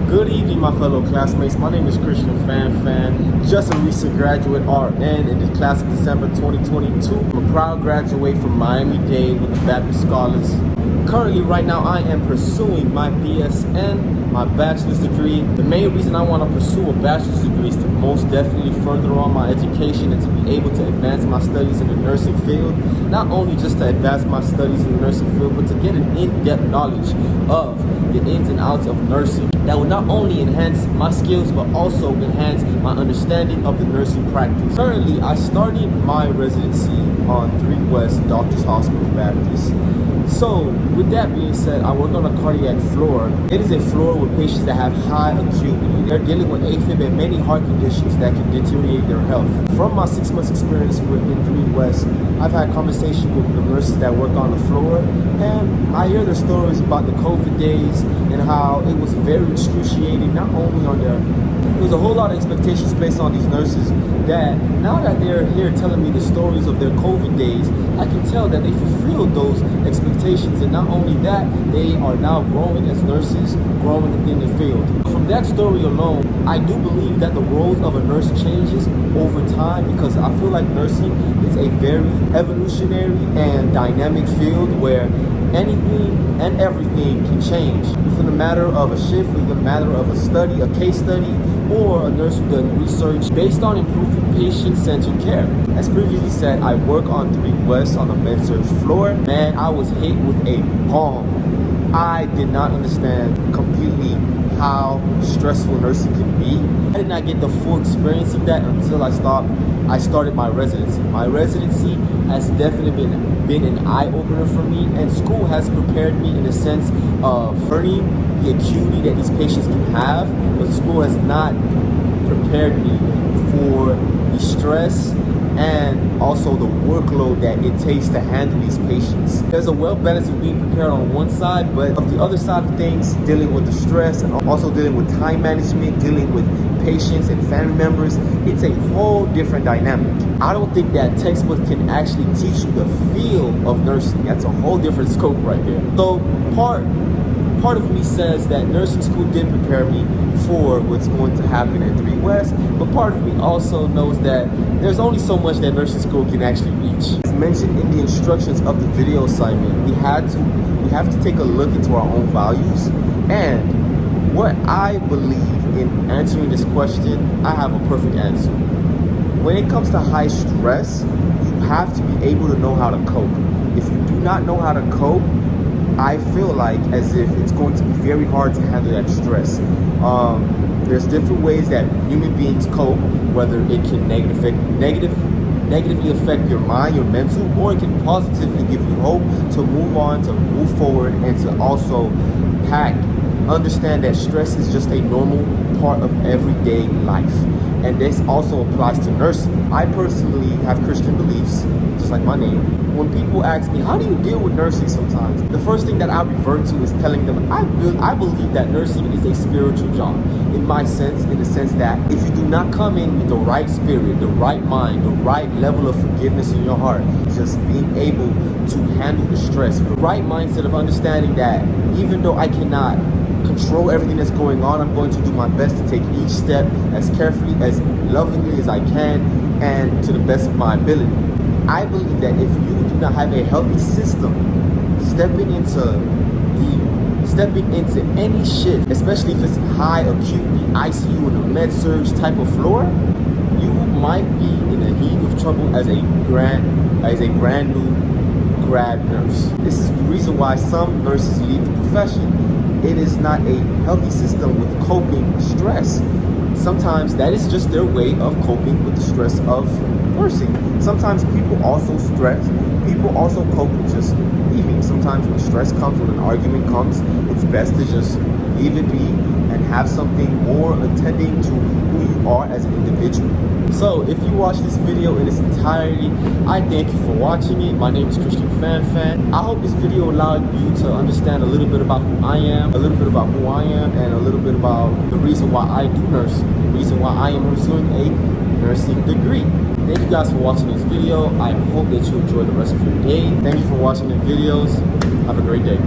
Good evening, my fellow classmates. My name is Christian Fan, just a recent graduate RN in the class of December 2022. I'm a proud graduate from Miami-Dade with the Baptist Scholars. Currently, right now, I am pursuing my BSN, my bachelor's degree. The main reason I want to pursue a bachelor's degree is to most definitely further on my education and to be able to advance my studies in the nursing field. Not only just to advance my studies in the nursing field, but to get an in-depth knowledge of the ins and outs of nursing that will not only enhance my skills but also enhance my understanding of the nursing practice. Currently, I started my residency on 3 West Doctors Hospital Baptist. So, with that being said, I work on a cardiac floor. It is a floor with patients that have high acuity. They're dealing with AFib and many heart conditions that can deteriorate their health. From my 6 months experience in 3 West, I've had conversations with the nurses that work on the floor, and I hear their stories about the COVID days and how it was very excruciating, not only on there was a whole lot of expectations placed on these nurses that now that they're here telling me the stories of their COVID days, I can tell that they fulfilled those expectations, and not only that, they are now growing as nurses, growing in the field. From that story alone, I do believe that the roles of a nurse changes over time, because I feel like nursing is a very evolutionary and dynamic field where anything and everything can change within a matter of a shift, within a matter of a study, a case study, or a nurse who does research based on improving patient-centered care. As previously said, I work on 3 West on the med-surg floor. Man, I was hit with a bomb. I did not understand completely how stressful nursing can be. I did not get the full experience of that until I started my residency. My residency has definitely been an eye-opener for me, and school has prepared me in the sense of learning the acuity that these patients can have, but school has not prepared me for the stress and also the workload that it takes to handle these patients. There's a well balance of being prepared on one side, but of the other side of things, dealing with the stress and also dealing with time management, dealing with patients and family members, it's a whole different dynamic. I don't think that textbook can actually teach you the feel of nursing. That's a whole different scope right there. So part of me says that nursing school did prepare me for what's going to happen at 3 West, but part of me also knows that there's only so much that nursing school can actually reach. As mentioned in the instructions of the video assignment, we have to take a look into our own values, and what I believe in answering this question, I have a perfect answer. When it comes to high stress, you have to be able to know how to cope. If you do not know how to cope, I feel like as if it's going to be very hard to handle that stress. There's different ways that human beings cope, whether it can negatively affect your mind, your mental, or it can positively give you hope to move on, to move forward, and to also understand that stress is just a normal part of everyday life. And this also applies to nursing. I personally have Christian beliefs, just like my name. When people ask me, how do you deal with nursing sometimes? The first thing that I revert to is telling them, I believe that nursing is a spiritual job. In the sense that if you do not come in with the right spirit, the right mind, the right level of forgiveness in your heart, just being able to handle the stress, the right mindset of understanding that even though I cannot control everything that's going on, I'm going to do my best to take each step as carefully, as lovingly as I can, and to the best of my ability. I believe that if you do not have a healthy system stepping into any shift, especially if it's high acuity ICU in a med-surg type of floor, you might be in a heap of trouble as a brand new grad nurse. This is the reason why some nurses leave the profession. It is not a healthy system with coping stress. Sometimes that is just their way of coping with the stress of nursing. Sometimes people also stress. People also cope with just leaving. Sometimes when stress comes, when an argument comes, it's best to just leave it be and have something more attending to who you are as an individual. So if you watch this video in its entirety, I thank you for watching it. My name is Christian Fan. I hope this video allowed you to understand a little bit about who I am, and a little bit about the reason why I do nursing, the reason why I am pursuing a nursing degree. Thank you guys for watching this video. I hope that you enjoy the rest of your day. Thank you for watching the videos. Have a great day.